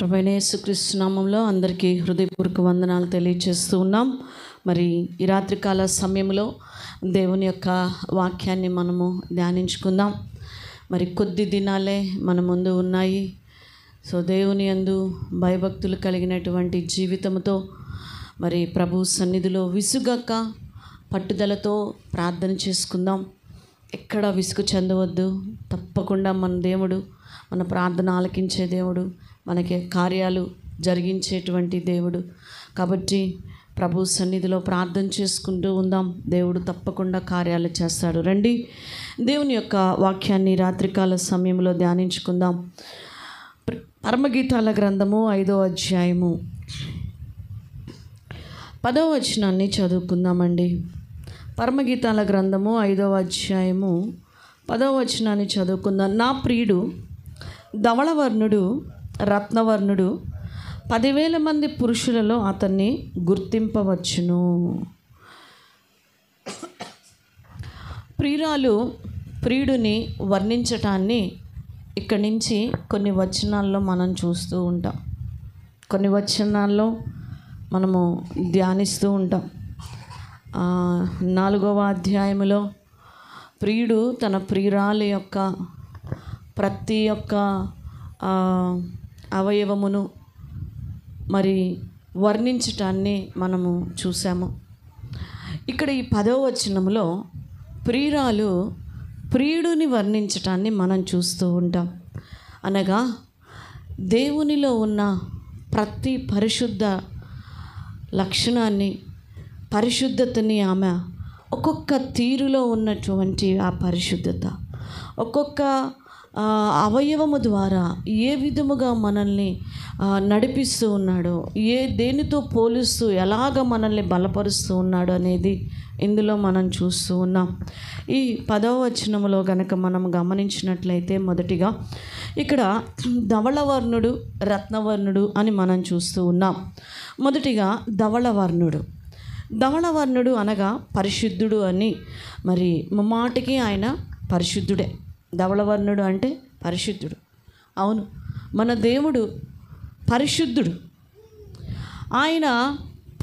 ప్రభువైన యేసుక్రీస్తు నామములో అందరికీ హృదయపూర్వక వందనాలు తెలియజేస్తూ ఉన్నాం. మరి ఈ రాత్రికాల సమయంలో దేవుని యొక్క వాక్యాన్ని మనము ధ్యానించుకుందాం. మరి కొద్ది దినాలే మన ముందు ఉన్నాయి. సో దేవుని యందు భయభక్తులు కలిగినటువంటి జీవితంతో మరి ప్రభు సన్నిధిలో విసుగక పట్టుదలతో ప్రార్థన చేసుకుందాం. ఎక్కడ విసుగు చెందవద్దు. తప్పకుండా మన దేవుడు మన ప్రార్థన ఆలకించే దేవుడు, మనకి కార్యాలు జరిగించేటువంటి దేవుడు. కాబట్టి ప్రభు సన్నిధిలో ప్రార్థన చేసుకుంటూ ఉందాం. దేవుడు తప్పకుండా కార్యాలు చేస్తాడు. రండి దేవుని యొక్క వాక్యాన్ని రాత్రికాల సమయంలో ధ్యానించుకుందాం. పరమగీతాల గ్రంథము 5వ అధ్యాయము 10వ వచనాన్ని చదువుకుందామండి. పరమగీతాల గ్రంథము 5వ అధ్యాయము 10వ వచనాన్ని చదువుకుందాం. నా ప్రియుడు ధవళవర్ణుడు, రత్నవర్ణుడు, 10,000 మంది పురుషులలో అతన్ని గుర్తింపవచ్చును. ప్రియురాలు ప్రియుడిని వర్ణించటాన్ని ఇక్కడి నుంచి కొన్ని వచనాల్లో మనం చూస్తూ ఉంటాం. కొన్ని వచనాల్లో మనము ధ్యానిస్తూ ఉంటాం. 4వ అధ్యాయములో ప్రియుడు తన ప్రియురాలి యొక్క ప్రతి ఒక్క అవయవమును మరి వర్ణించటాన్ని మనము చూసాము. ఇక్కడ ఈ 10వ వచనంలో ప్రియురాలు ప్రియుడిని వర్ణించటాన్ని మనం చూస్తూ ఉంటాం. అనగా దేవునిలో ఉన్న ప్రతి పరిశుద్ధ లక్షణాన్ని, పరిశుద్ధతని, ఆమె ఒక్కొక్క తీరులో ఉన్నటువంటి ఆ పరిశుద్ధత, ఒక్కొక్క అవయవము ద్వారా ఏ విధముగా మనల్ని నడిపిస్తూ ఉన్నాడో, దేనితో పోలుస్తూ ఎలాగ మనల్ని బలపరుస్తూ ఉన్నాడు అనేది ఇందులో మనం చూస్తూ ఉన్నాం. ఈ 10వ వచనములో గనక మనం గమనించినట్లయితే మొదటిగా ఇక్కడ ధవళవర్ణుడు, రత్నవర్ణుడు అని మనం చూస్తూ ఉన్నాం. మొదటిగా ధవళవర్ణుడు. ధవళవర్ణుడు అనగా పరిశుద్ధుడు అని. మరి ముమ్మాటికి ఆయన పరిశుద్ధుడే. ధవళవర్ణుడు అంటే పరిశుద్ధుడు. అవును, మన దేవుడు పరిశుద్ధుడు. ఆయన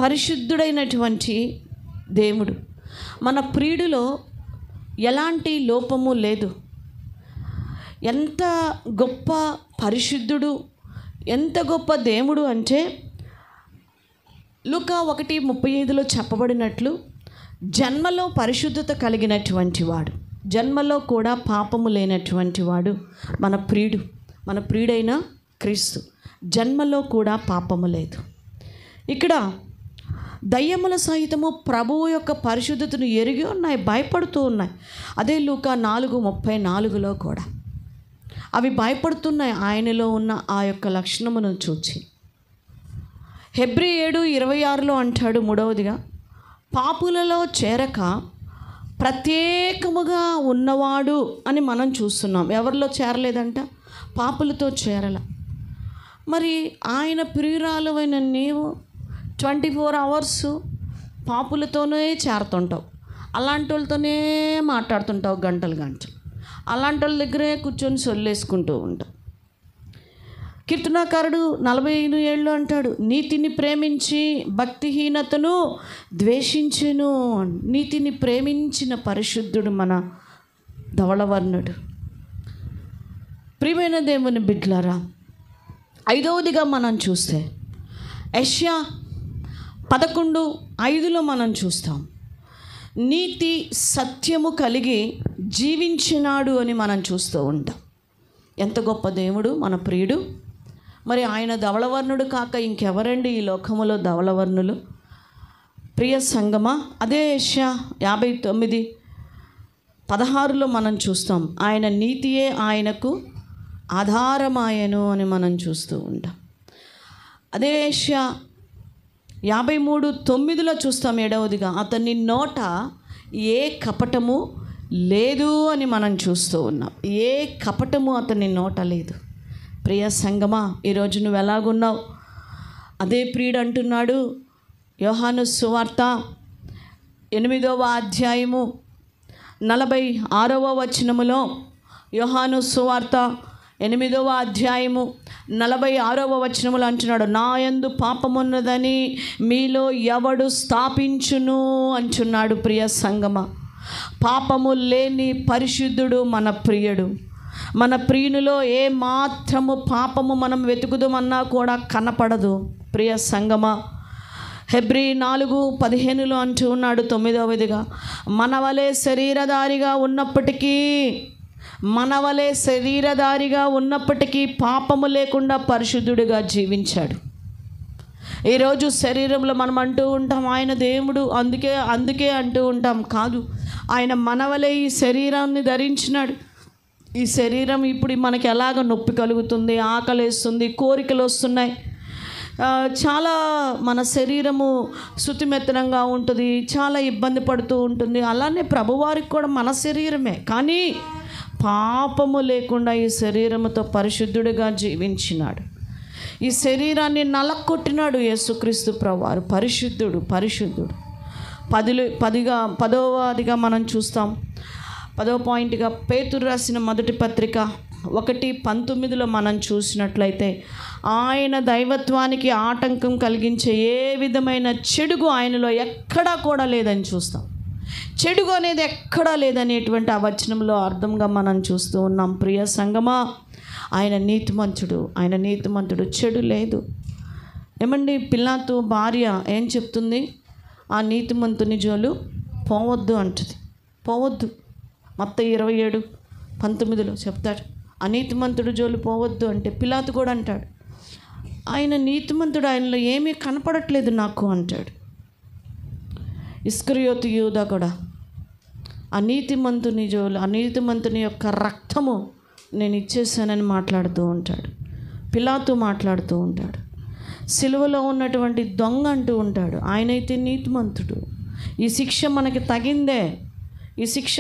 పరిశుద్ధుడైనటువంటి దేవుడు. మన ప్రియుడిలో ఎలాంటి లోపము లేదు. ఎంత గొప్ప పరిశుద్ధుడు, ఎంత గొప్ప దేవుడు అంటే లూకా 1:35లో చెప్పబడినట్లు జన్మలో పరిశుద్ధత కలిగినటువంటి వాడు, జన్మలో కూడా పాపము లేనటువంటి వాడు మన ప్రియుడు. మన ప్రియుడైన క్రీస్తు జన్మలో కూడా పాపము లేదు. ఇక్కడ దయ్యముల సహితము ప్రభువు యొక్క పరిశుద్ధతను ఎరిగి ఉన్నాయి, భయపడుతూ ఉన్నాయి. అదే లూకా 4:34లో కూడా అవి భయపడుతున్నాయి ఆయనలో ఉన్న ఆ యొక్క లక్షణమును చూచి. హెబ్రీ 7:26లో అంటాడు మూడవదిగా, పాపులలో చేరక ప్రత్యేకముగా ఉన్నవాడు అని మనం చూస్తున్నాం. ఎవరిలో చేరలేదంట? పాపులతో చేరల. మరి ఆయన ప్రియురాలవైన నీవు 24 hours పాపులతోనే చేరుతుంటావు. అలాంటి వాళ్ళతోనే మాట్లాడుతుంటావు గంటలు గంటలు. అలాంటి వాళ్ళ దగ్గరే కూర్చొని సొల్లేసుకుంటూ ఉంటావు. కీర్తనాకారుడు 45 అంటాడు, నీతిని ప్రేమించి భక్తిహీనతను ద్వేషించెను. నీతిని ప్రేమించిన పరిశుద్ధుడు మన ధవళవర్ణుడు. ప్రియమైన దేవుని బిడ్డలారా, 5వదిగా మనం చూస్తే యెషయా 11:5లో మనం చూస్తాం, నీతి సత్యము కలిగి జీవించినాడు అని మనం చూస్తూ ఉంటాం. ఎంత గొప్ప దేవుడు మన ప్రియుడు. మరి ఆయన ధవళవర్ణుడు కాక ఇంకెవరండి ఈ లోకములో ధవళవర్ణులు? ప్రియ సంగమా, అదే యెషయా 59:16లో మనం చూస్తాం, ఆయన నీతియే ఆయనకు ఆధారమాయను అని మనం చూస్తూ ఉంటాం. అదే యెషయా 53:9లో చూస్తాం 7వదిగా, అతని నోట ఏ కపటము లేదు అని మనం చూస్తూ ఉన్నాం. ఏ కపటము అతని నోట లేదు. ప్రియ సంగమా, ఈరోజు నువ్వు ఎలాగున్నావు? అదే ప్రియుడు అంటున్నాడు యోహాను సువార్త 8వ అధ్యాయము 46వ వచనములో, యోహాను సువార్త 8వ అధ్యాయము 46వ వచనములో అంటున్నాడు, నా యందు పాపమున్నదని మీలో ఎవడు స్థాపించును అంటున్నాడు. ప్రియ సంగమా, పాపము లేని పరిశుద్ధుడు మన ప్రియుడు. మన ప్రియునిలో ఏ మాత్రము పాపము మనం వెతుకుదామన్నా కూడా కనపడదు. ప్రియ సంగమా, హెబ్రీ 4:15 అంటూ ఉన్నాడు 9వదిగా, మనవలే శరీరధారిగా ఉన్నప్పటికీ పాపము లేకుండా పరిశుద్ధుడిగా జీవించాడు. ఈరోజు శరీరంలో మనం అంటూ ఉంటాం ఆయన దేవుడు, అందుకే అంటూ ఉంటాం. కాదు, ఆయన మనవలే ఈ శరీరాన్ని ధరించినాడు. ఈ శరీరం ఇప్పుడు మనకి ఎలాగ నొప్పి కలుగుతుంది, ఆకలేస్తుంది, కోరికలు వస్తున్నాయి, చాలా మన శరీరము శుతిమెత్తనంగా ఉంటుంది, చాలా ఇబ్బంది పడుతూ ఉంటుంది. అలానే ప్రభువారికి కూడా మన శరీరమే, కానీ పాపము లేకుండా ఈ శరీరముతో పరిశుద్ధుడిగా జీవించినాడు. ఈ శరీరాన్ని నలక్కొట్టినాడు యేసుక్రీస్తు ప్రభువారు. పరిశుద్ధుడు. 10వ మనం చూస్తాం. 10వ పాయింట్గా పేతురు రాసిన మొదటి పత్రిక 1:19 మనం చూసినట్లయితే, ఆయన దైవత్వానికి ఆటంకం కలిగించే ఏ విధమైన చెడుగు ఆయనలో ఎక్కడా కూడా లేదని చూస్తాం. చెడుగు అనేది ఎక్కడా లేదనేటువంటి ఆ వచనంలో అర్థంగా మనం చూస్తూ ఉన్నాం. ప్రియ సంగమా, ఆయన నీతిమంతుడు, చెడు లేదు. ఏమండి, పిలాతు భార్య ఏం చెప్తుంది? ఆ నీతిమంతుని జోలు పోవద్దు అంటుంది. పోవద్దు, మత్తయి 27:19 చెప్తాడు. అనీతిమంతుడు జోలు పోవద్దు అంటే పిలాతు కూడా అంటాడు, ఆయన నీతిమంతుడు, ఆయనలో ఏమీ కనపడట్లేదు నాకు అంటాడు. ఇస్కరియోతు యూదా కూడా అనీతిమంతుని యొక్క రక్తము నేను ఇచ్చేసానని మాట్లాడుతూ ఉంటాడు. పిలాతు మాట్లాడుతూ ఉంటాడు. సిలువలో ఉన్నటువంటి దొంగ అంటూ ఉంటాడు, ఆయనైతే నీతిమంతుడు, ఈ శిక్ష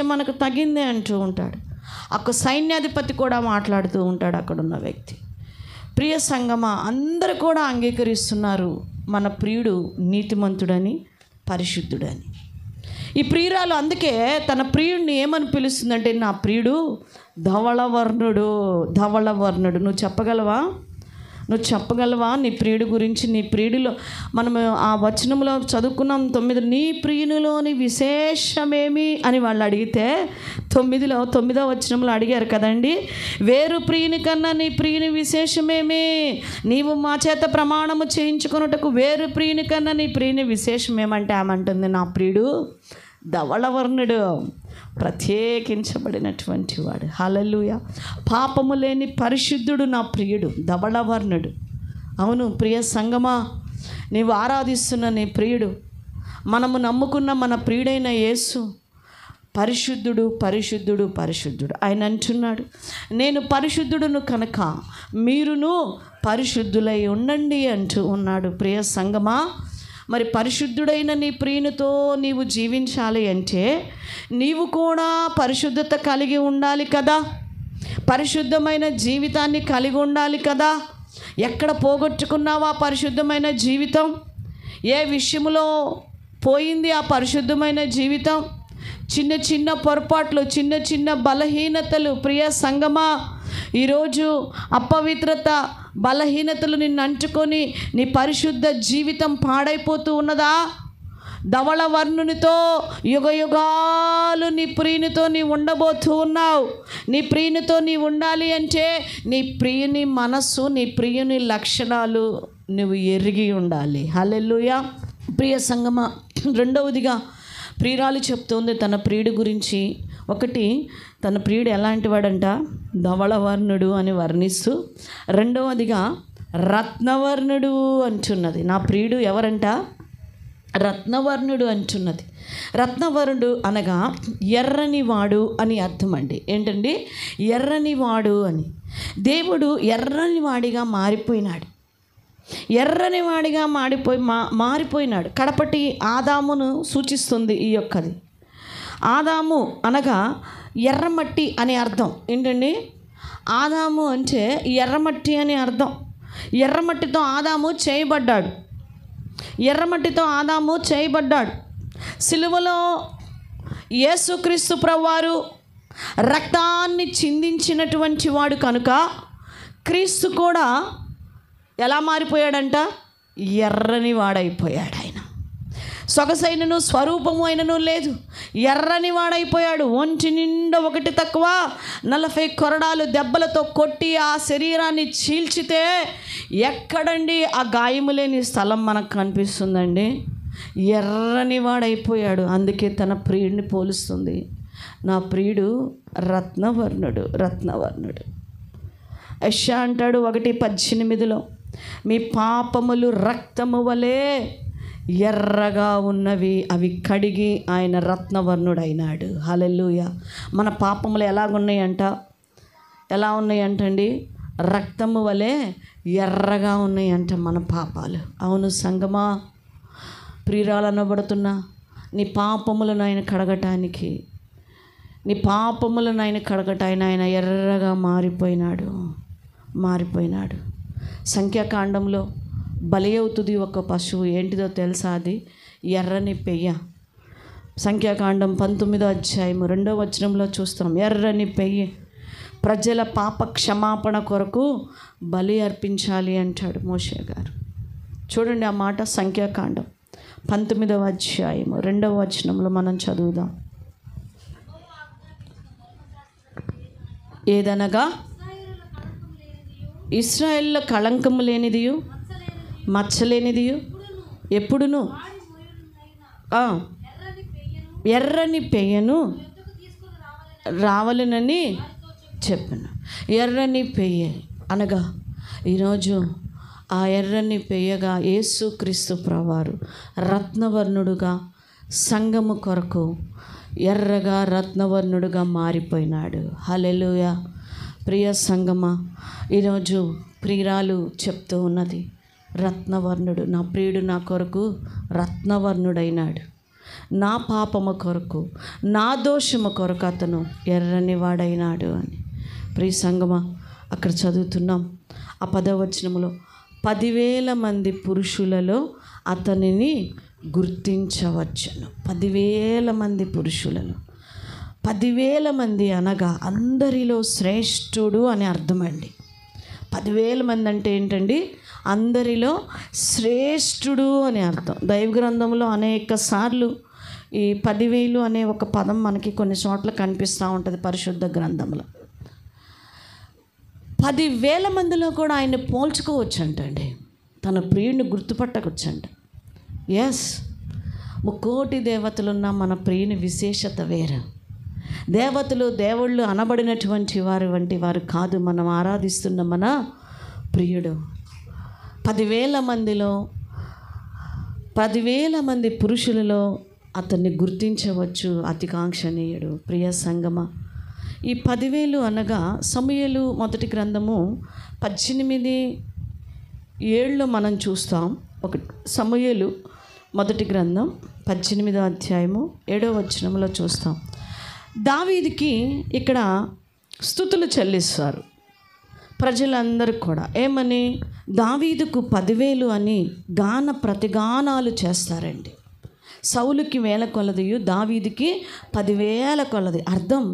మనకు తగిందే అంటూ ఉంటాడు. ఒక సైన్యాధిపతి కూడా మాట్లాడుతూ ఉంటాడు అక్కడున్న వ్యక్తి. ప్రియ సంగమా, అందరూ కూడా అంగీకరిస్తున్నారు మన ప్రియుడు నీతిమంతుడని, పరిశుద్ధుడని. ఈ ప్రియురాలు అందుకే తన ప్రియుడిని ఏమని పిలుస్తుందంటే, నా ప్రియుడు ధవళవర్ణుడు. నువ్వు చెప్పగలవా నీ ప్రియుడి గురించి? నీ ప్రియుడిలో మనం ఆ వచనంలో చదువుకున్నాం 9, నీ ప్రియునిలోని విశేషమేమి అని వాళ్ళు అడిగితే 9వ వచనంలో అడిగారు కదండి, వేరు ప్రియుని కన్నా నీ ప్రియుని విశేషమేమి? నీవు మా చేత ప్రమాణము చేయించుకొనుటకు వేరు ప్రియుని కన్నా నీ ప్రియుని విశేషమేమంటే ఆమంటుంది, నా ప్రియుడు ధవళవర్ణుడు, ప్రత్యేకించబడినటువంటి వాడు. హల్లెలూయా. పాపము లేని పరిశుద్ధుడు నా ప్రియుడు, ధవళవర్ణుడు. అవును ప్రియ సంగమా, నీవు ఆరాధిస్తున్న నీ ప్రియుడు, మనము నమ్ముకున్న మన ప్రియుడైన యేసు పరిశుద్ధుడు. ఆయన అంటున్నాడు, నేను పరిశుద్ధుడును కనుక మీరును పరిశుద్ధులై ఉండండి అంటూ ఉన్నాడు. ప్రియ సంగమా, మరి పరిశుద్ధుడైన నీ ప్రియునితో నీవు జీవించాలి అంటే నీవు కూడా పరిశుద్ధత కలిగి ఉండాలి కదా, పరిశుద్ధమైన జీవితాన్ని కలిగి ఉండాలి కదా. ఎక్కడ పోగొట్టుకున్నావా పరిశుద్ధమైన జీవితం? ఏ విషయంలో పోయింది ఆ పరిశుద్ధమైన జీవితం? చిన్న చిన్న పొరపాట్లు, చిన్న చిన్న బలహీనతలు. ప్రియ సంగమా, ఈరోజు అపవిత్రత, బలహీనతలు నిన్ను అంటుకొని నీ పరిశుద్ధ జీవితం పాడైపోతూ ఉన్నదా? ధవళవర్ణునితో యుగయుగాలు నీ ప్రియునితో నీ ఉండబోతూ ఉన్నావు. నీ ప్రియునితో నీ ఉండాలి అంటే నీ ప్రియుని మనస్సు, నీ ప్రియుని లక్షణాలు నువ్వు ఎరిగి ఉండాలి. హల్లెలూయా. ప్రియ సంగమా, రెండవదిగా ప్రియురాలు చెప్తోంది తన ప్రియుడి గురించి. ఒకటి, తన ప్రియుడు ఎలాంటి వాడంట? ధవళవర్ణుడు అని వర్ణిస్తూ, రెండవదిగా రత్నవర్ణుడు అంటున్నది. నా ప్రియుడు ఎవరంట? రత్నవర్ణుడు అంటున్నది. రత్నవర్ణుడు అనగా ఎర్రనివాడు అని అర్థం అండి. ఏంటండి? ఎర్రనివాడు అని. దేవుడు ఎర్రనివాడిగా మారిపోయినాడు. మారిపోయినాడు. కడపటి ఆదామును సూచిస్తుంది ఈ యొక్కది. ఆదాము అనగా ఎర్రమట్టి అని అర్థం. ఏంటండి? ఆదాము అంటే ఎర్రమట్టి అని అర్థం. ఎర్రమట్టితో ఆదాము చేయబడ్డాడు. సిలువలో యేసుక్రీస్తు ప్రభువారు రక్తాన్ని చిందించినటువంటి వాడు కనుక క్రీస్తు కూడా ఎలా మారిపోయాడంట? ఎర్రని వాడైపోయాడు ఆయన. సొగసైనను స్వరూపము అయినను లేదు, ఎర్రని వాడైపోయాడు. ఒంటి నిండా ఒకటి తక్కువ 40 కొరడాలు దెబ్బలతో కొట్టి ఆ శరీరాన్ని చీల్చితే ఎక్కడండి ఆ గాయము లేని స్థలం మనకు కనిపిస్తుందండి? ఎర్రని వాడైపోయాడు. అందుకే తన ప్రియుడిని పోలుస్తుంది, నా ప్రియుడు రత్నవర్ణుడు, రత్నవర్ణుడు. యెషయా అంటాడు 1:18, మీ పాపములు రక్తము వలె ఎర్రగా ఉన్నవి, అవి కడిగి ఆయన రత్నవర్ణుడైనాడు. హల్లెలూయా. మన పాపములు ఎలాగున్నాయంట? ఎలా ఉన్నాయంటండి? రక్తము వలె ఎర్రగా ఉన్నాయంట మన పాపాలు. అవును సంగమా, ప్రియురాలనబడుతున్నా, నీ పాపములను ఆయన కడగటానికి, నీ పాపములను ఆయన కడగటానికి ఆయన ఎర్రగా మారిపోయినాడు. సంఖ్యాకాండంలో బలి అవుతుంది ఒక పశువు. ఏంటిదో తెలుసా? అది ఎర్రని పెయ్య. సంఖ్యాకాండం 19వ అధ్యాయము 2వ వచనంలో చూస్తాం. ఎర్రని పెయ్య ప్రజల పాప క్షమాపణ కొరకు బలి అర్పించాలి అంటాడు మోషే గారు. చూడండి ఆ మాట, సంఖ్యాకాండం 19వ అధ్యాయము 2వ వచనంలో మనం చదువుదాం. ఏదనగా ఇశ్రాయేలుల కళంకము లేనిదియు మచ్చలేనిదియు ఎప్పుడును ఎర్రని పెయ్యను రావాలనని చెప్పాను. ఎర్రని పెయ్య అనగా ఈరోజు ఆ ఎర్రని పెయ్యగా యేసుక్రీస్తు ప్రభువారు రత్నవర్ణుడుగా సంఘము కొరకు ఎర్రగా రత్నవర్ణుడుగా మారిపోయినాడు. హల్లెలూయా. ప్రియ సంగమా, ఈరోజు ప్రియురాలు చెప్తూ ఉన్నది, రత్నవర్ణుడు, నా ప్రియుడు నా కొరకు రత్నవర్ణుడైనాడు. నా పాపము కొరకు, నా దోషము కొరకు అతను ఎర్రని వాడైనాడు అని. ప్రియ సంగమా, అక్కడ చదువుతున్నాం ఆ 10వ వచనములో 10,000 మంది పురుషులలో అతనిని గుర్తించవచ్చును. 10,000 మంది పురుషులలో, 10,000 మంది అనగా అందరిలో శ్రేష్ఠుడు అని అర్థమండి. 10,000 మంది అంటే ఏంటండి? అందరిలో శ్రేష్ఠుడు అని అర్థం. దైవ గ్రంథంలో అనేక సార్లు ఈ 10,000 అనే ఒక పదం మనకి కొన్ని చోట్ల కనిపిస్తూ ఉంటుంది పరిశుద్ధ గ్రంథంలో. 10,000 మందిలో కూడా ఆయన్ని పోల్చుకోవచ్చు అంటండి, తన ప్రియుడిని గుర్తుపట్టవచ్చంట. ఎస్, 1,000,000 దేవతలున్న మన ప్రియుని విశేషత వేరు. దేవతలు దేవుళ్ళు అనబడినటువంటి వంటి వారు కాదు మనం ఆరాధిస్తున్న మన ప్రియుడు. 10,000 మందిలో 10,000 మంది పురుషులలో అతన్ని గుర్తించవచ్చు, అతికాంక్షణీయుడు. ప్రియ సంగమ, ఈ 10,000 అనగా సమూయేలు మొదటి గ్రంథము 18:7 మనం చూస్తాం. సమూయేలు మొదటి గ్రంథం 18వ అధ్యాయము 7వ వచనంలో చూస్తాం. దావీదుకి ఇక్కడ స్తుతులు చెల్లిస్తారు ప్రజలందరూ కూడా. ఏమని? దావీదుకు 10,000 అని ప్రతిగానాలు చేస్తారండి. సౌలుకి 1,000 కొలదియు, దావీదుకి 10,000 కొలది. అర్థం,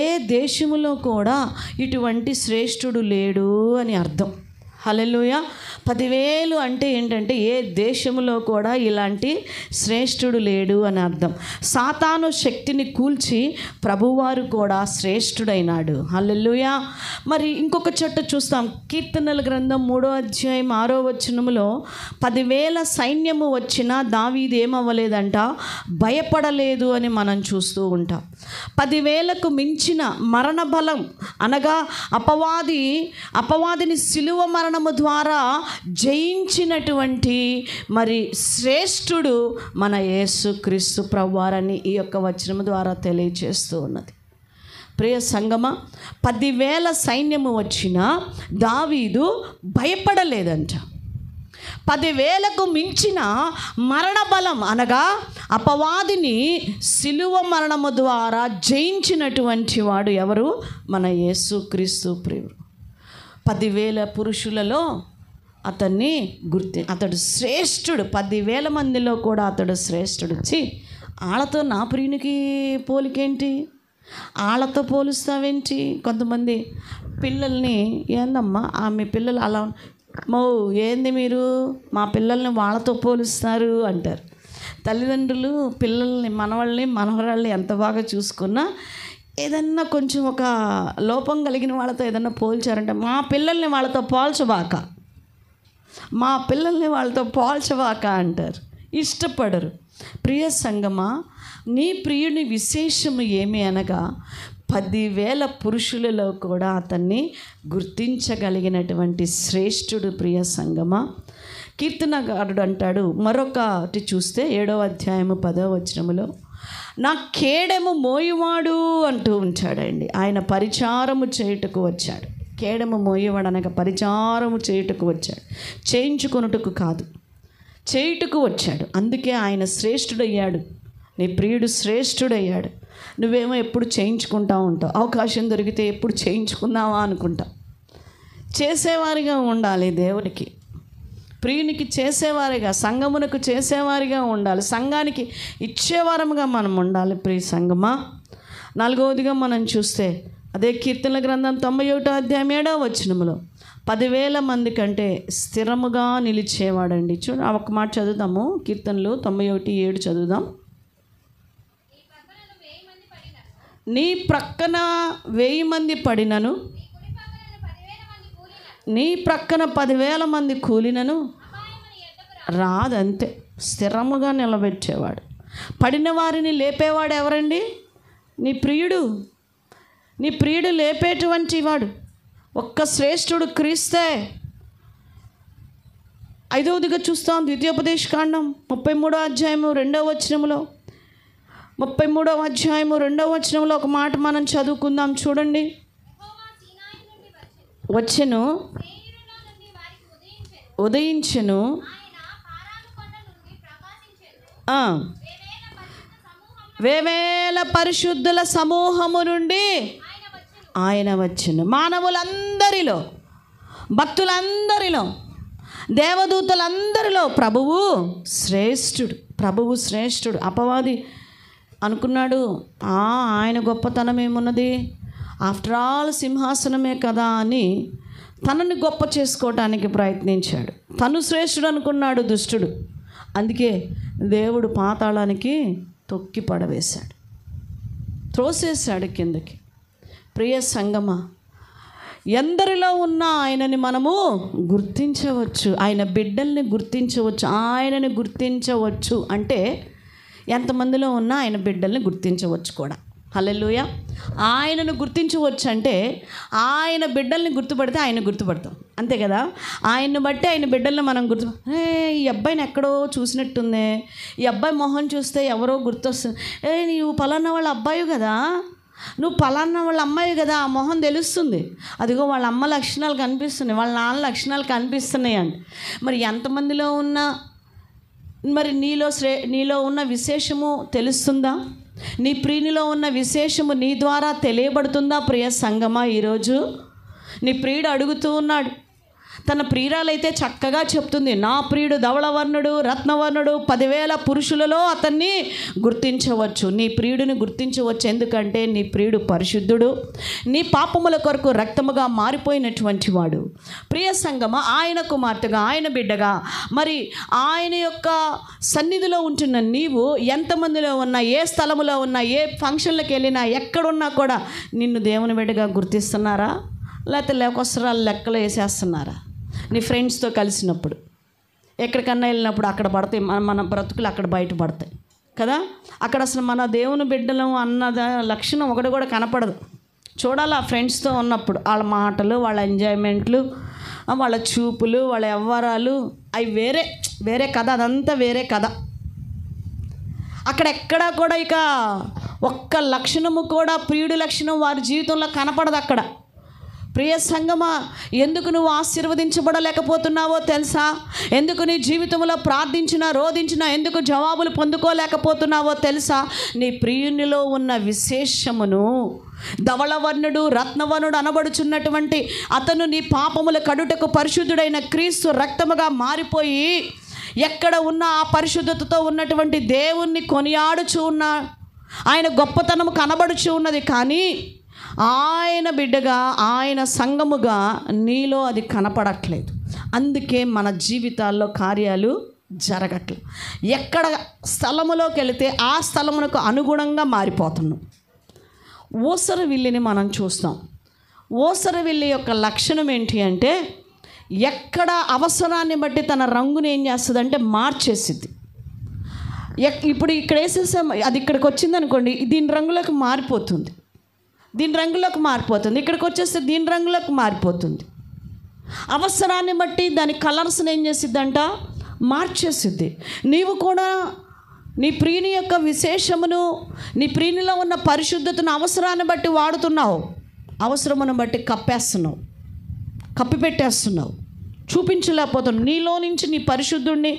ఏ దేశములో కూడా ఇటువంటి శ్రేష్ఠుడు లేడు అని అర్థం. హల్లెలూయా. 10,000 అంటే ఏంటంటే ఏ దేశంలో కూడా ఇలాంటి శ్రేష్ఠుడు లేడు అని అర్థం. సాతాను శక్తిని కూల్చి ప్రభువారు కూడా శ్రేష్ఠుడైనాడు. హల్లెలూయా. మరి ఇంకొక చోట చూస్తాం, కీర్తనల గ్రంథం 3వ అధ్యాయం 6వ వచనములో 10,000 సైన్యము వచ్చినా దావీదు ఏమవ్వలేదంట, భయపడలేదు అని మనం చూస్తూ ఉంటాం. 10,000కు మించిన మరణ బలం అనగా అపవాదిని సిలువ మరణము ద్వారా జయించినటువంటి మరి శ్రేష్ఠుడు మన యేసుక్రీస్తు ప్రభువారని ఈ యొక్క వచనము ద్వారా తెలియజేస్తూ ఉన్నది. ప్రియ సంగమ, 10,000 సైన్యము వచ్చినా దావీదు భయపడలేదంట. 10,000కు మించిన మరణ బలం అనగా అపవాదిని సిలువ మరణము ద్వారా జయించినటువంటి వాడు ఎవరు? మన యేసుక్రీస్తు ప్రియుడు. 10,000 పురుషులలో అతడు శ్రేష్ఠుడు. 10,000 మందిలో కూడా అతడు శ్రేష్ఠుడు. వాళ్ళతో నా ప్రియునికి పోలికేంటి? వాళ్ళతో పోలుస్తావేంటి? కొంతమంది పిల్లల్ని, ఏందమ్మా మీ పిల్లలు అలా ఏంది మీరు మా పిల్లల్ని వాళ్ళతో పోలుస్తారు అంటారు. తల్లిదండ్రులు పిల్లల్ని, మనవరాళ్ళని ఎంత బాగా చూసుకున్నా ఏదన్నా కొంచెం ఒక లోపం కలిగిన వాళ్ళతో ఏదన్నా పోల్చారంటే మా పిల్లల్ని వాళ్ళతో పోల్చవాక అంటారు. ఇష్టపడరు. ప్రియ సంగమా, నీ ప్రియుని విశేషము ఏమి అనగా 10,000 పురుషులలో కూడా అతన్ని గుర్తించగలిగినటువంటి శ్రేష్ఠుడు. ప్రియ సంగమా, కీర్తనకారుడు అంటాడు, మరొకటి చూస్తే 7వ అధ్యాయము 10వ వచనములో, నా కేడెము మోయువాడు అంటూ ఉంటాడండి. ఆయన పరిచారము చేయుటకు వచ్చాడు. కేడెము మోయేవాడు అనగా పరిచారము చేయుటకు వచ్చాడు, చేయించుకొనుటకు కాదు, చేయుటకు వచ్చాడు. అందుకే ఆయన శ్రేష్ఠుడయ్యాడు. నీ ప్రియుడు శ్రేష్ఠుడయ్యాడు. నువ్వేమో ఎప్పుడు చేయించుకుంటా ఉంటావు, అవకాశం దొరికితే ఎప్పుడు చేయించుకుందావా అనుకుంటావు. చేసేవారిగా ఉండాలి, దేవునికి ప్రియునికి చేసేవారిగా, సంఘమునకు చేసేవారిగా ఉండాలి, సంఘానికి ఇచ్చేవారముగా మనం ఉండాలి. ప్రియ సంఘమా, 4వదిగా మనం చూస్తే అదే కీర్తనల గ్రంథం 91వ అధ్యాయం 7వ వచనములో 10,000 మంది కంటే స్థిరముగా నిలిచేవాడండి. చూడు, ఒక మాట చదువుదాము. కీర్తనలు 91:7 చదువుదాం. నీ ప్రక్కన 1000 మంది పడినను, నీ ప్రక్కన 10,000 మంది కూలినను రాదంతే. స్థిరముగా నిలబెట్టేవాడు. పడిన వారిని లేపేవాడు ఎవరండి? నీ ప్రియుడు. నీ ప్రియుడు లేపేటువంటి వాడు ఒక్క శ్రేష్ఠుడు క్రీస్తే. 5వదిగా చూస్తాం, ద్వితీయోపదేశకాండం 33వ అధ్యాయము 2వ వచనములో, 33వ అధ్యాయము 2వ వచనంలో ఒక మాట మనం చదువుకుందాం. చూడండి, వచ్చెను, ఉదయించెను, వేవేల పరిశుద్ధుల సమూహము నుండి ఆయన వచ్చెను. మానవులందరిలో, భక్తులందరిలో, దేవదూతలందరిలో ప్రభువు శ్రేష్ఠుడు. అపవాది అనుకున్నాడు, ఆయన గొప్పతనం ఏమున్నది, ఆఫ్టర్ ఆల్ సింహాసనమే కదా అని తనని గొప్ప చేసుకోవటానికి ప్రయత్నించాడు. తను శ్రేష్ఠుడు అనుకున్నాడు దుష్టుడు. అందుకే దేవుడు పాతాళానికి తొక్కి పడవేశాడు, త్రోసేశాడు కిందకి. ప్రియ సంగమా, ఎందరిలో ఉన్న ఆయనని మనము గుర్తించవచ్చు, ఆయన బిడ్డల్ని గుర్తించవచ్చు. ఆయనని గుర్తించవచ్చు అంటే ఎంతమందిలో ఉన్నా ఆయన బిడ్డల్ని గుర్తించవచ్చు కూడా. హల్లెలూయా. ఆయనను గుర్తించవచ్చు అంటే ఆయన బిడ్డల్ని గుర్తుపడితే ఆయన గుర్తుపడతాం, అంతే కదా. ఆయన్ని బట్టి ఆయన బిడ్డల్ని మనం ఈ అబ్బాయిని ఎక్కడో చూసినట్టుందే, ఈ అబ్బాయి మొహం చూస్తే ఎవరో గుర్తొస్తుంది, నువ్వు పలానా వాళ్ళ అబ్బాయి కదా, నువ్వు పలానా వాళ్ళ అమ్మాయి కదా, ఆ మొహం తెలుస్తుంది. అదిగో వాళ్ళ అమ్మ లక్షణాలు కనిపిస్తున్నాయి, వాళ్ళ నాన్న లక్షణాలు కనిపిస్తున్నాయి అండి. మరి ఎంతమందిలో ఉన్నా మరి నీలో ఉన్న విశేషము తెలుస్తుందా? నీ ప్రియునిలో ఉన్న విశేషము నీ ద్వారా తెలియబడుతుందా? ప్రియ సంగమా, ఈరోజు నీ ప్రియుడు అడుగుతూ ఉన్నాడు. తన ప్రియురాలైతే చక్కగా చెప్తుంది, నా ప్రియుడు ధవళవర్ణుడు, రత్నవర్ణుడు, 10,000 పురుషులలో అతన్ని గుర్తించవచ్చు. నీ ప్రియుడిని గుర్తించవచ్చు. ఎందుకంటే నీ ప్రియుడు పరిశుద్ధుడు, నీ పాపముల కొరకు రక్తముగా మారిపోయినటువంటి వాడు. ప్రియ సంగమా, ఆయన కుమార్తెగా, ఆయన బిడ్డగా, మరి ఆయన యొక్క సన్నిధిలో ఉంటున్న నీవు ఎంతమందిలో ఉన్నా, ఏ స్థలములో ఉన్నా, ఏ ఫంక్షన్లకు వెళ్ళినా, ఎక్కడున్నా కూడా నిన్ను దేవుని బిడ్డగా గుర్తిస్తున్నారా? లేకపోతే లేకొస్తరాలు లెక్కలు వేసేస్తున్నారా? నీ ఫ్రెండ్స్తో కలిసినప్పుడు, ఎక్కడికన్నా వెళ్ళినప్పుడు అక్కడ పడతాయి మన బ్రతుకులు, అక్కడ బయటపడతాయి కదా. అక్కడ అసలు మన దేవుని బిడ్డలం అన్నద లక్షణం ఒకటి కూడా కనపడదు. చూడాలి ఆ ఫ్రెండ్స్తో ఉన్నప్పుడు, వాళ్ళ మాటలు, వాళ్ళ ఎంజాయ్మెంట్లు, వాళ్ళ చూపులు, వాళ్ళ వ్యవహారాలు, అవి వేరే కథ. అదంతా వేరే కథ. అక్కడెక్కడా కూడా ఇక ఒక్క లక్షణము కూడా ప్రియుడి లక్షణం వారి జీవితంలో కనపడదు అక్కడ. ప్రియ సంగమా, ఎందుకు నువ్వు ఆశీర్వదించబడలేకపోతున్నావో తెలుసా? ఎందుకు నీ జీవితంలో ప్రార్థించినా, రోధించినా ఎందుకు జవాబులు పొందుకోలేకపోతున్నావో తెలుసా? నీ ప్రియునిలో ఉన్న విశేషమును, ధవళవర్ణుడు, రత్నవర్ణుడు అనబడుచున్నటువంటి అతను నీ పాపముల కడుటకు పరిశుద్ధుడైన క్రీస్తు రక్తముగా మారిపోయి ఎక్కడ ఉన్న ఆ పరిశుద్ధతతో ఉన్నటువంటి దేవుణ్ణి కొనియాడుచు ఉన్నా, ఆయన గొప్పతనము కనబడుచు ఉన్నది. కానీ ఆయన బిడ్డగా, ఆయన సంఘముగా నీలో అది కనపడట్లేదు. అందుకే మన జీవితాల్లో కార్యాలు జరగట్లేదు. ఎక్కడ స్థలములోకి వెళితే ఆ స్థలమునకు అనుగుణంగా మారిపోతున్నాం. ఊసరవిల్లిని మనం చూస్తాం. ఊసరవిల్లి యొక్క లక్షణం ఏంటి అంటే, ఎక్కడ అవసరాన్ని బట్టి తన రంగుని ఏం చేస్తుందంటే మార్చేసిద్ది. ఇప్పుడు ఇక్కడ వేసేసాం, అది ఇక్కడికి వచ్చింది అనుకోండి, దీని రంగులోకి మారిపోతుంది, దీని రంగులోకి మారిపోతుంది. ఇక్కడికి వచ్చేస్తే దీని రంగులోకి మారిపోతుంది. అవసరాన్ని బట్టి దాని కలర్స్ని ఏం చేసిద్దంట, మార్చేసిద్ది. నీవు కూడా నీ ప్రియుని యొక్క విశేషమును, నీ ప్రియునిలో ఉన్న పరిశుద్ధతను అవసరాన్ని బట్టి వాడుతున్నావు, అవసరమును బట్టి కప్పేస్తున్నావు, కప్పిపెట్టేస్తున్నావు, చూపించలేకపోతున్నావు. నీలో నుంచి నీ పరిశుద్ధుడిని,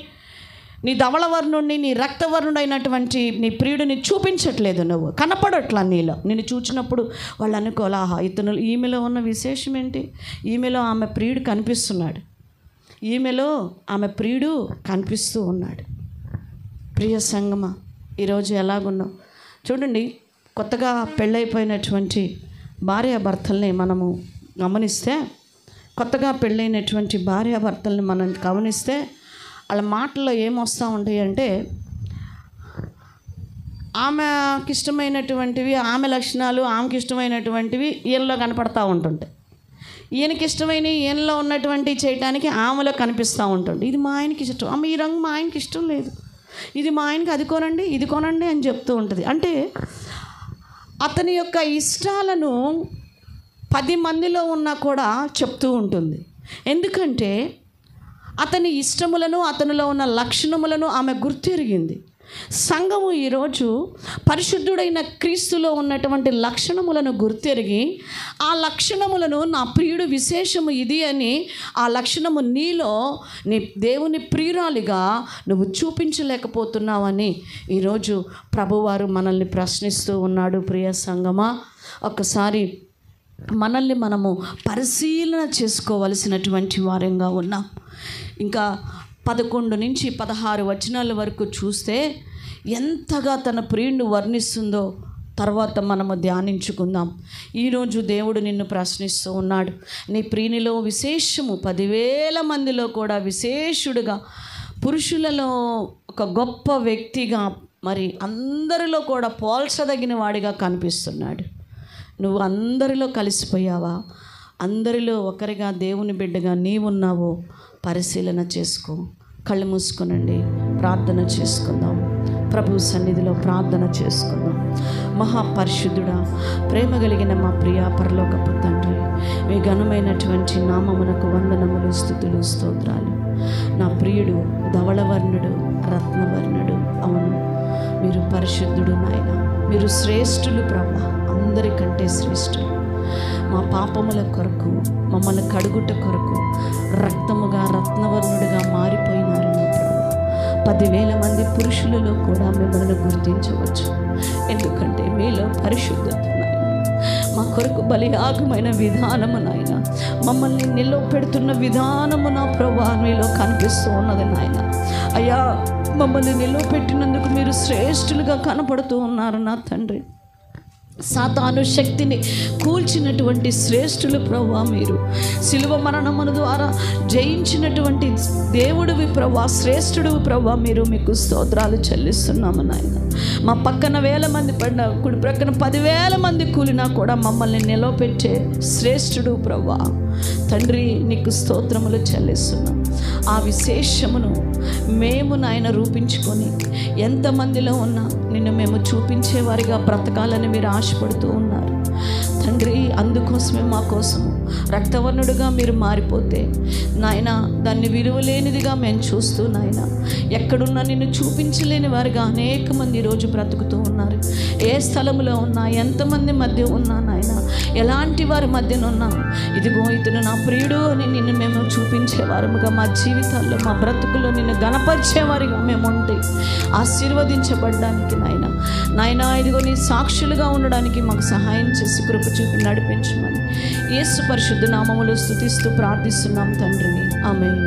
నీ ధవళవర్ణుడిని, నీ రక్తవర్ణుడైనటువంటి నీ ప్రియుడిని చూపించట్లేదు. నువ్వు కనపడట్లా. నీలో నిన్ను చూచినప్పుడు వాళ్ళు అనుకోవాలా, ఇతను ఈమెలో ఉన్న విశేషం ఏంటి, ఈమెలో ఆమె ప్రియుడు కనిపిస్తున్నాడు, ఈమెలో ఆమె ప్రియుడు కనిపిస్తూ ఉన్నాడు. ప్రియ సంగమా, ఈరోజు ఎలాగున్నావు చూడండి. కొత్తగా పెళ్ళైపోయినటువంటి భార్యాభర్తల్ని మనము గమనిస్తే, కొత్తగా పెళ్ళైనటువంటి భార్యాభర్తల్ని మనం గమనిస్తే వాళ్ళ మాటల్లో ఏమొస్తూ ఉంటాయి అంటే, ఆమెకి ఇష్టమైనటువంటివి, ఆమె లక్షణాలు ఆమెకి ఇష్టమైనటువంటివి ఈయనలో కనపడతా ఉంటుంటాయి. ఈయనకి ఇష్టమైన ఈయనలో ఉన్నటువంటి చేయటానికి ఆమెలో కనిపిస్తూ ఉంటుంది. ఇది మా ఆయనకి ఇష్టం, ఆమె ఈ రంగు మా ఆయనకి ఇష్టం లేదు, ఇది మా ఆయనకి అది కొనండి, ఇది కొనండి అని చెప్తూ ఉంటుంది. అంటే అతని యొక్క ఇష్టాలను 10 మందిలో ఉన్నా కూడా చెప్తూ ఉంటుంది. ఎందుకంటే అతని ఇష్టములను, అతనిలో ఉన్న లక్షణములను ఆమె గుర్తెరిగింది. సంఘము ఈరోజు పరిశుద్ధుడైన క్రీస్తులో ఉన్నటువంటి లక్షణములను గుర్తెరిగి, ఆ లక్షణములను నా ప్రియుడు విశేషము ఇది అని, ఆ లక్షణము నీలో నీ దేవుని ప్రియురాలిగా నువ్వు చూపించలేకపోతున్నావని ఈరోజు ప్రభువారు మనల్ని ప్రశ్నిస్తూ ఉన్నాడు. ప్రియ సంఘమా, ఒక్కసారి మనల్ని మనము పరిశీలన చేసుకోవలసినటువంటి వారంగా ఉన్నాం. ఇంకా 11 నుంచి 16 వచనాల వరకు చూస్తే ఎంతగా తన ప్రియుడిని వర్ణిస్తుందో తర్వాత మనము ధ్యానించుకుందాం. ఈరోజు దేవుడు నిన్ను ప్రశ్నిస్తూ ఉన్నాడు. నీ ప్రియునిలో విశేషము 10,000 మందిలో కూడా విశేషుడుగా, పురుషులలో ఒక గొప్ప వ్యక్తిగా, మరి అందరిలో కూడా పోల్చదగిన వాడిగా కనిపిస్తున్నాడు. నువ్వు అందరిలో కలిసిపోయావా? అందరిలో ఒకరిగా దేవుని బిడ్డగా నీవున్నావో పరిశీలన చేసుకో. కళ్ళు మూసుకొనండి, ప్రార్థన చేసుకుందాం. ప్రభు సన్నిధిలో ప్రార్థన చేసుకుందాం. మహాపరిశుద్ధుడా, ప్రేమ కలిగిన మా ప్రియ పరలోకపు తండ్రి, మీ ఘనమైనటువంటి నామమునకు వందనములు, స్తుతులు, స్తోత్రాలు. నా ప్రియుడు ధవళవర్ణుడు, రత్నవర్ణుడు. అవును, మీరు పరిశుద్ధుడు నాయన, మీరు శ్రేష్ఠులు ప్రభా, అందరికంటే శ్రేష్ఠులు. మా పాపముల కొరకు, మమ్మల్ని కడుగుట కొరకు రక్తముగా, రత్నవర్ణుడిగా మారిపోయినారు నా ప్రభా. 10,000 మంది పురుషులలో కూడా మిమ్మల్ని గుర్తించవచ్చు. ఎందుకంటే మీలో పరిశుద్ధత నాయన, మా కొరకు బలియాగమైన విధానము నాయన, మమ్మల్ని నిలవపెడుతున్న విధానము నా ప్రభా మీలో కనిపిస్తూ ఉన్నది నాయన. అయ్యా, మమ్మల్ని నిలవపెట్టినందుకు మీరు శ్రేష్ఠులుగా కనపడుతూ ఉన్నారు నా తండ్రి. సాతాను శక్తిని కూల్చినటువంటి శ్రేష్ఠులు ప్రభువా, మీరు శిలువ మరణముల ద్వారా జయించినటువంటి దేవుడివి ప్రభువా, శ్రేష్ఠుడివి ప్రభువా, మీరు మీకు స్తోత్రాలు చెల్లిస్తున్నాము నాయన. మా పక్కన 1,000 మంది పడినా, కుడి ప్రక్కన 10,000 మంది కూలినా కూడా మమ్మల్ని నిలవపెట్టే శ్రేష్ఠుడు ప్రభువా. తండ్రి, నీకు స్తోత్రములు చెల్లిస్తున్నాం. ఆ విశేషమును మేము నాయన రూపించుకొని ఎంతమందిలో ఉన్నా నిన్ను మేము చూపించేవారిగా బ్రతకాలని మీరు ఆశపడుతూ ఉన్నారు తండ్రి. అందుకోసమే మా కోసము రక్తవర్ణుడుగా మీరు మారిపోతే నాయన, దాన్ని విలువలేనిదిగా మేము చూస్తూ నాయన, ఎక్కడున్నా నిన్ను చూపించలేని వారిగా అనేక మంది ఈరోజు బ్రతుకుతూ ఉన్నారు. ఏ స్థలంలో ఉన్నా, ఎంతమంది మధ్య ఉన్నా నాయన, ఎలాంటి వారి మధ్యనున్నా, ఇదిగో ఇతను నా ప్రియుడు అని నిన్ను మేము చూపించేవారముగా, మా జీవితాల్లో, మా బ్రతుకుల్లో నిన్ను గణపరిచేవారిగా మేము ఉంటే ఆశీర్వదించబడ్డానికి నాయన, ఇదిగో నీ సాక్షులుగా ఉండడానికి మాకు సహాయం చేసి కృప చూపి నడిపించమని యేసు పరిశుద్ధ నామములో స్తుతిస్తూ ప్రార్థిస్తున్నాం తండ్రిని. ఆమేన్.